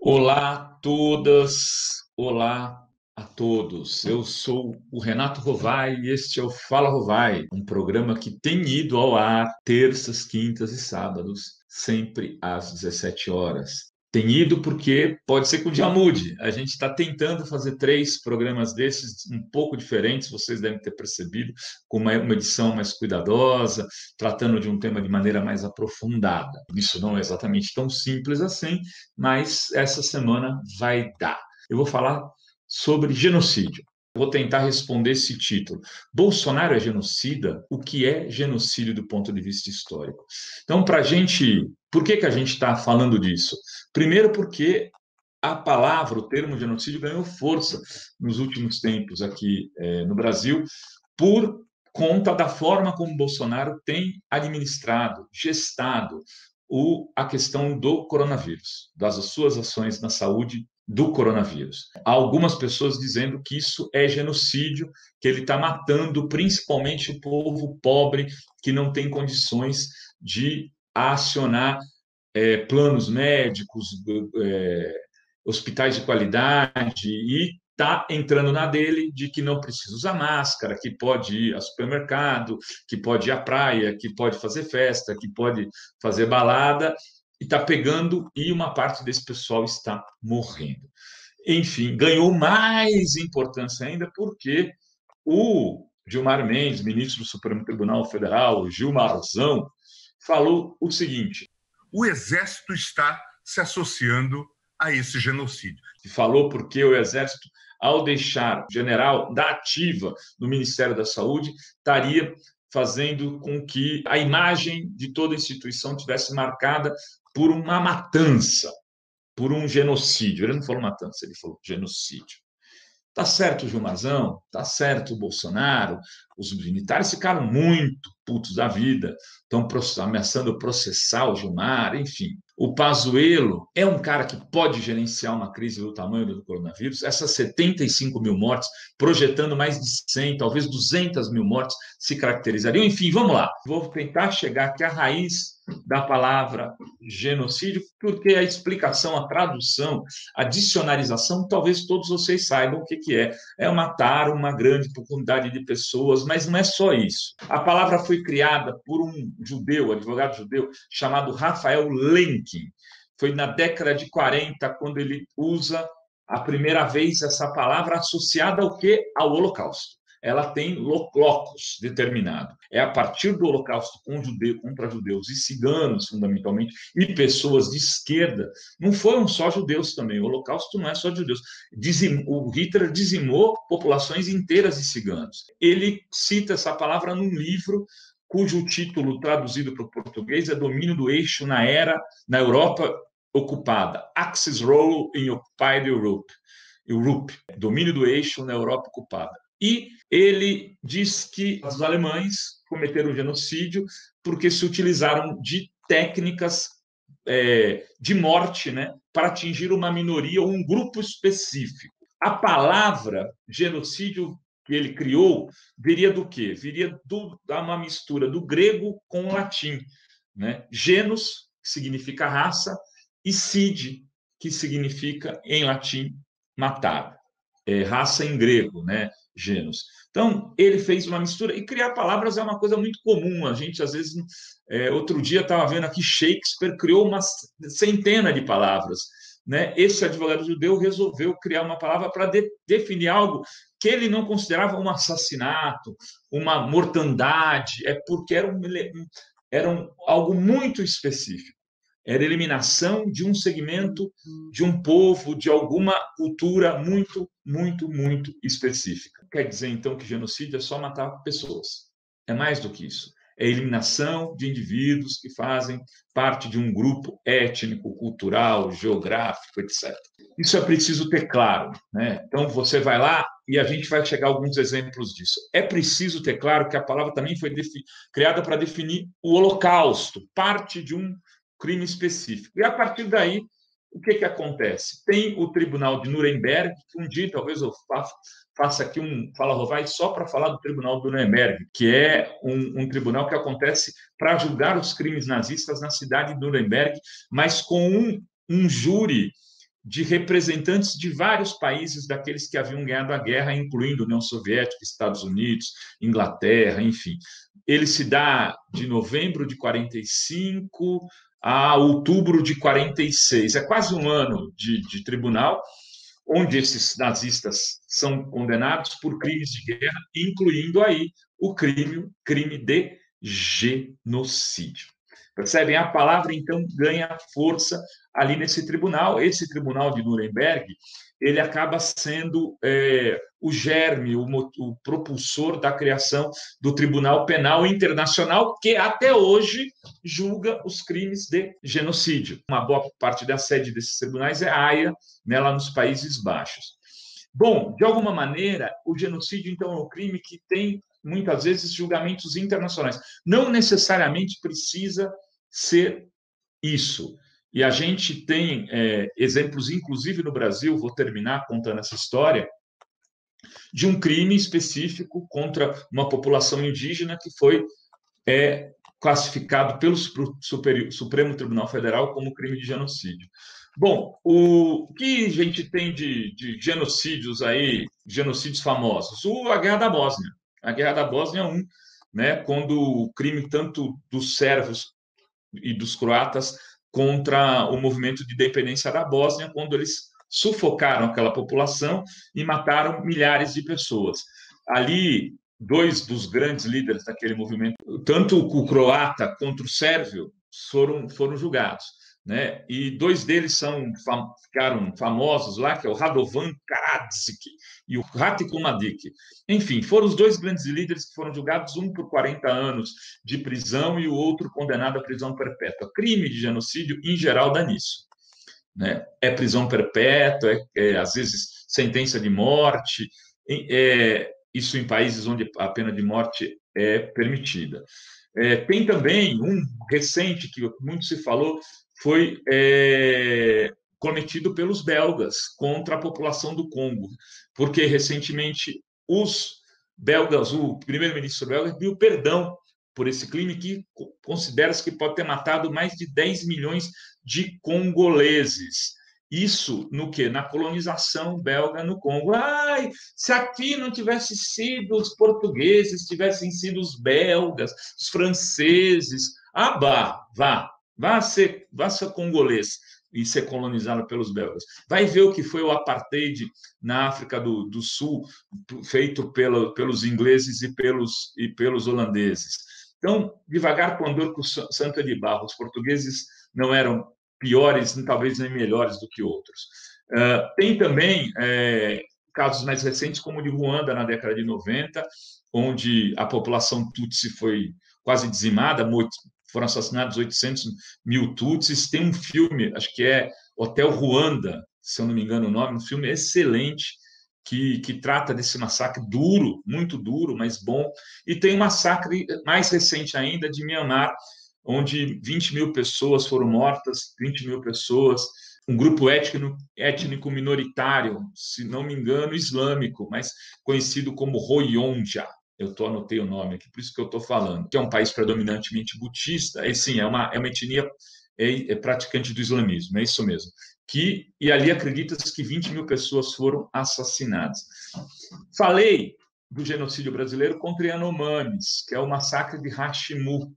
Olá a todas, olá a todos. Eu sou o Renato Rovai e este é o Fala Rovai, um programa que tem ido ao ar terças, quintas e sábados, sempre às 17 horas. Tem ido porque pode ser que o dia mude. A gente está tentando fazer três programas desses, um pouco diferentes, vocês devem ter percebido, com uma edição mais cuidadosa, tratando de um tema de maneira mais aprofundada. Isso não é exatamente tão simples assim, mas essa semana vai dar. Eu vou falar sobre genocídio. Vou tentar responder esse título. Bolsonaro é genocida? O que é genocídio do ponto de vista histórico? Então, para a gente. Por que a gente está falando disso? Primeiro, porque a palavra, o termo genocídio ganhou força nos últimos tempos aqui no Brasil, por conta da forma como Bolsonaro tem administrado, gestado a questão do coronavírus, das suas ações na saúde do coronavírus. Há algumas pessoas dizendo que isso é genocídio, que ele está matando principalmente o povo pobre que não tem condições de acionar planos médicos, hospitais de qualidade e está entrando na dele de que não precisa usar máscara, que pode ir ao supermercado, que pode ir à praia, que pode fazer festa, que pode fazer balada, e está pegando e uma parte desse pessoal está morrendo. Enfim, ganhou mais importância ainda porque o Gilmar Mendes, ministro do Supremo Tribunal Federal, o Gilmarzão, falou o seguinte: o Exército está se associando a esse genocídio. Falou porque o Exército, ao deixar o general da ativa no Ministério da Saúde, estaria fazendo com que a imagem de toda a instituição tivesse marcada por uma matança, por um genocídio. Ele não falou matança, ele falou genocídio. Tá certo o Gilmarzão, tá certo o Bolsonaro, os militares ficaram muito putos da vida, estão ameaçando processar o Gilmar, enfim. O Pazuello é um cara que pode gerenciar uma crise do tamanho do coronavírus, essas 75 mil mortes, projetando mais de 100, talvez 200 mil mortes, se caracterizariam. Enfim, vamos lá. Vou tentar chegar aqui à raiz da palavra genocídio, porque a explicação, a tradução, a dicionarização, talvez todos vocês saibam o que é. É matar uma grande quantidade de pessoas, mas não é só isso. A palavra foi criada por um judeu, advogado judeu, chamado Rafael Lemkin. Foi na década de 40, quando ele usa a primeira vez essa palavra associada ao quê? Ao Holocausto. Ela tem locus determinado. É a partir do Holocausto contra judeus e ciganos, fundamentalmente, e pessoas de esquerda. Não foram só judeus também. O Holocausto não é só de judeus. O Hitler dizimou populações inteiras de ciganos. Ele cita essa palavra num livro cujo título traduzido para o português é Domínio do Eixo na Europa ocupada. Axis Role in Occupied Europe. Domínio do eixo na Europa ocupada. E ele diz que os alemães cometeram genocídio porque se utilizaram de técnicas de morte, né, para atingir uma minoria ou um grupo específico. A palavra genocídio que ele criou viria do quê? Viria da uma mistura do grego com o latim. Né? Genus, que significa raça, e cide, que significa, em latim, matar. Raça em grego, né? Genus. Então, ele fez uma mistura, e criar palavras é uma coisa muito comum. A gente, às vezes, outro dia estava vendo aqui, Shakespeare criou uma centena de palavras. Né? Esse advogado judeu resolveu criar uma palavra para definir algo que ele não considerava um assassinato, uma mortandade, porque era algo muito específico. Era a eliminação de um segmento, de um povo, de alguma cultura muito, muito, muito específica. Quer dizer, então, que genocídio é só matar pessoas. É mais do que isso. É a eliminação de indivíduos que fazem parte de um grupo étnico, cultural, geográfico, etc. Isso é preciso ter claro. Né? Então, você vai lá e a gente vai chegar a alguns exemplos disso. É preciso ter claro que a palavra também foi criada para definir o Holocausto, parte de um crime específico. E a partir daí, o que acontece? Tem o Tribunal de Nuremberg, que um dia talvez eu faça aqui um Fala Rovai só para falar do Tribunal de Nuremberg, que é um tribunal que acontece para julgar os crimes nazistas na cidade de Nuremberg, mas com um júri de representantes de vários países daqueles que haviam ganhado a guerra, incluindo União Soviética, Estados Unidos, Inglaterra, enfim. Ele se dá de novembro de 45 a outubro de 46. É quase um ano de tribunal, onde esses nazistas são condenados por crimes de guerra, incluindo aí o crime de genocídio. Percebem? A palavra, então, ganha força ali nesse tribunal. Esse tribunal de Nuremberg, ele acaba sendo o germe, o propulsor da criação do Tribunal Penal Internacional, que até hoje julga os crimes de genocídio. Uma boa parte da sede desses tribunais é a Haia, né, lá nos Países Baixos. Bom, de alguma maneira, o genocídio, então, é um crime que tem, muitas vezes, julgamentos internacionais. Não necessariamente precisa ser isso. E a gente tem exemplos, inclusive no Brasil, vou terminar contando essa história, de um crime específico contra uma população indígena que foi classificado pelo Supremo Tribunal Federal como crime de genocídio. Bom, o que a gente tem de genocídios aí, genocídios famosos? A Guerra da Bósnia. A Guerra da Bósnia é um, né, quando o crime tanto dos sérvios e dos croatas contra o movimento de independência da Bósnia, quando eles sufocaram aquela população e mataram milhares de pessoas. Ali, dois dos grandes líderes daquele movimento, tanto o croata quanto o sérvio, foram julgados, né? E dois deles ficaram famosos lá, que é o Radovan Karadzic e o Ratko Mladic. Enfim, foram os dois grandes líderes que foram julgados, um por 40 anos de prisão e o outro condenado à prisão perpétua. Crime de genocídio, em geral, dá nisso, né? É prisão perpétua, às vezes sentença de morte, isso em países onde a pena de morte é permitida. Tem também um recente, que muito se falou, foi cometido pelos belgas contra a população do Congo, porque recentemente os belgas, o primeiro-ministro belga pediu perdão por esse crime, que considera-se que pode ter matado mais de 10 milhões de congoleses. Isso no quê? Na colonização belga no Congo. Ai, se aqui não tivesse sido os portugueses, tivessem sido os belgas, os franceses. Vá ser congolês e ser colonizado pelos belgas. Vai ver o que foi o apartheid na África do Sul, feito pelos ingleses e pelos holandeses. Então, devagar com andor com Santa de Barro, os portugueses não eram piores, talvez nem melhores do que outros. Tem também casos mais recentes, como o de Ruanda, na década de 90, onde a população Tutsi foi quase dizimada, foram assassinados 800 mil Tutsis. Tem um filme, acho que é Hotel Ruanda, se eu não me engano o nome, um filme excelente, que trata desse massacre duro, muito duro, mas bom. E tem um massacre mais recente ainda de Myanmar, onde 20 mil pessoas foram mortas, 20 mil pessoas, um grupo étnico minoritário, se não me engano, islâmico, mas conhecido como Rohingya. Eu anotei o nome aqui, por isso que eu estou falando, que é um país predominantemente budista, sim, é uma etnia praticante do islamismo, é isso mesmo. E ali acredita-se que 20 mil pessoas foram assassinadas. Falei do genocídio brasileiro contra Yanomamis, que é o massacre de Hashimu,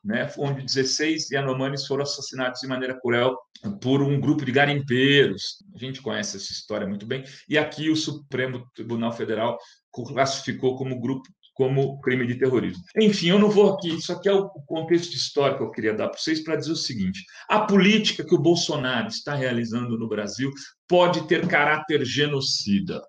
né, onde 16 Yanomamis foram assassinados de maneira cruel por um grupo de garimpeiros. A gente conhece essa história muito bem. E aqui o Supremo Tribunal Federal classificou como crime de terrorismo. Enfim, eu não vou aqui, isso aqui é o contexto histórico que eu queria dar para vocês, para dizer o seguinte: a política que o Bolsonaro está realizando no Brasil pode ter caráter genocida.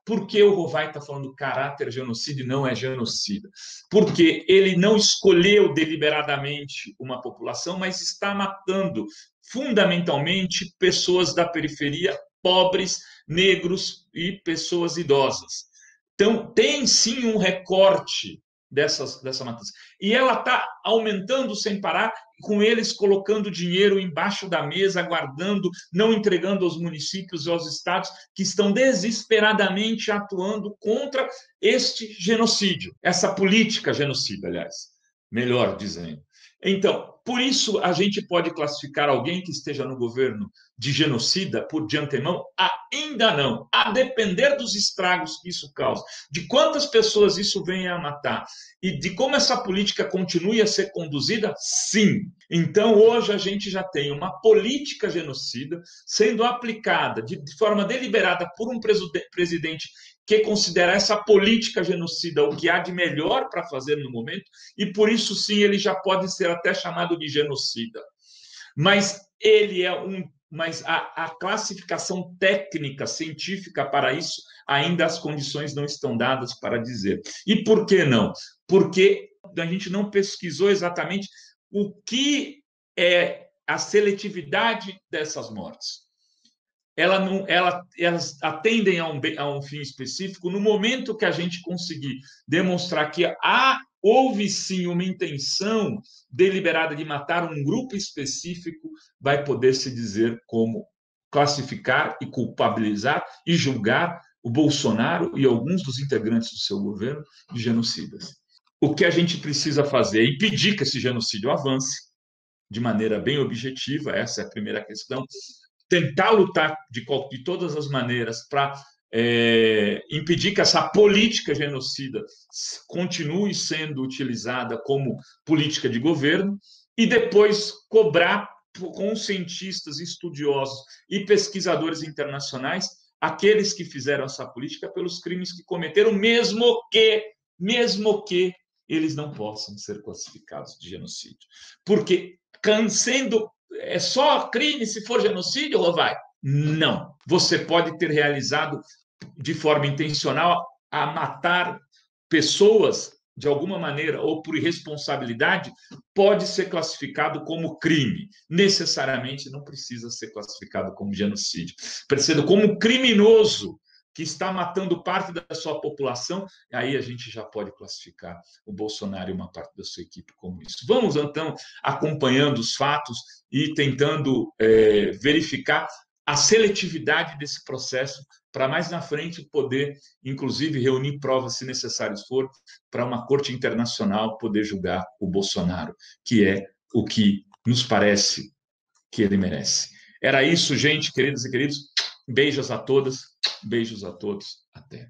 Por que o Rovai está falando caráter genocida e não é genocida? Porque ele não escolheu deliberadamente uma população, mas está matando fundamentalmente pessoas da periferia, pobres, negros e pessoas idosas. Então, tem sim um recorte dessa matança. E ela está aumentando sem parar, com eles colocando dinheiro embaixo da mesa, guardando, não entregando aos municípios e aos estados, que estão desesperadamente atuando contra este genocídio, essa política genocida, aliás, melhor dizendo. Então, Por isso, a gente pode classificar alguém que esteja no governo de genocida de antemão? Ainda não. A depender dos estragos que isso causa, de quantas pessoas isso venha a matar e de como essa política continue a ser conduzida, sim. Então, hoje a gente já tem uma política genocida sendo aplicada de forma deliberada por um presidente que considera essa política genocida o que há de melhor para fazer no momento, e por isso, sim, ele já pode ser até chamado de genocida. Mas ele é mas a classificação técnica, científica para isso, ainda as condições não estão dadas para dizer. E por que não? Porque a gente não pesquisou exatamente o que é a seletividade dessas mortes. Elas atendem a um fim específico. No momento que a gente conseguir demonstrar que houve sim uma intenção deliberada de matar um grupo específico, vai poder se dizer como classificar e culpabilizar e julgar o Bolsonaro e alguns dos integrantes do seu governo de genocidas. O que a gente precisa fazer é impedir que esse genocídio avance de maneira bem objetiva, essa é a primeira questão. Tentar lutar de todas as maneiras para impedir que essa política genocida continue sendo utilizada como política de governo e depois cobrar com cientistas, estudiosos e pesquisadores internacionais aqueles que fizeram essa política pelos crimes que cometeram, mesmo que eles não possam ser classificados de genocídio. Porque sendo é só crime se for genocídio, ou vai? Não. Você pode ter realizado de forma intencional a matar pessoas de alguma maneira ou por irresponsabilidade, pode ser classificado como crime. Necessariamente não precisa ser classificado como genocídio. Precisa como criminoso que está matando parte da sua população, aí a gente já pode classificar o Bolsonaro e uma parte da sua equipe como isso. Vamos, então, acompanhando os fatos e tentando verificar a seletividade desse processo para mais na frente poder, inclusive, reunir provas, se necessários for, para uma corte internacional poder julgar o Bolsonaro, que é o que nos parece que ele merece. Era isso, gente, queridas e queridos. Beijos a todas, beijos a todos. Até.